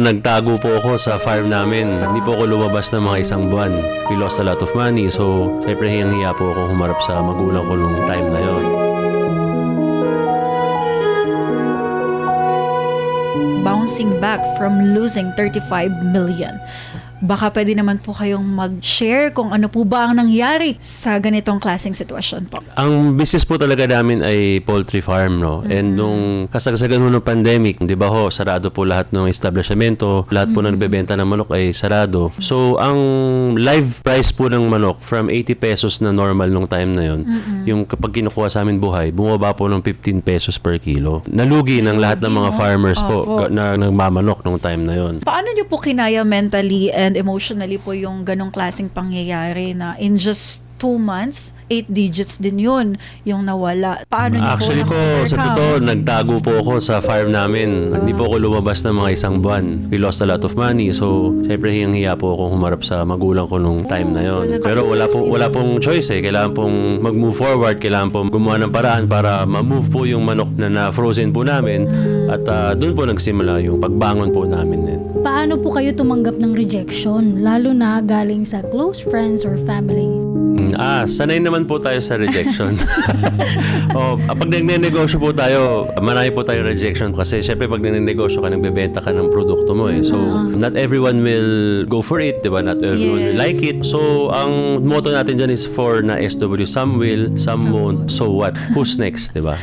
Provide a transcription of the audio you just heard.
nagtago po ako sa farm namin. Hindi po ako lumabas ng mga isang buwan. We lost a lot of money. So, syempre hiyang-hiya po ako humarap sa magulang ko nung time na yon. Bouncing back from losing 35 million. Baka pwede naman po kayong mag-share kung ano po ba ang nangyari sa ganitong klaseng sitwasyon po. Ang business po talaga namin ay poultry farm, no? And nung kasagsagan ho ng pandemic, di ba ho, sarado po lahat ng establishmento, lahat po na nagbebenta ng manok ay sarado. So, ang live price po ng manok from 80 pesos na normal nung time na yon, yung kapag kinukuha sa amin buhay, bumaba po ng 15 pesos per kilo. Nalugi ng lahat ng mga farmers po na nagmamanok nung time na yon. Paano nyo po kinaya mentally and emotionally po yung ganong klaseng pangyayari na in just 2 months, 8 digits din yun yung nawala? Paano nyo Actually po, sa totoo, nagtago po ako sa farm namin. Hindi po ako lumabas ng mga isang buwan. We lost a lot of money. So, syempre hiyang-hiya po ako humarap sa magulang ko nung time na yon. Pero wala pong choice eh. Kailangan pong mag-move forward. Kailangan pong gumawa ng paraan para ma-move po yung manok na na-frozen po namin. At doon po nagsimula yung pagbangon po namin din. Paano po kayo tumanggap ng rejection, lalo na galing sa close friends or family? Sanay naman po tayo sa rejection. Pag nagnenegosyo po tayo, marami po tayo rejection kasi syempre pag nagnenegosyo ka, nagbebenta ka ng produkto mo eh. So, not everyone will go for it, di ba? Not everyone will like it. So, ang motto natin dyan is for na SW, some will, some won't. So what? Who's next, di ba?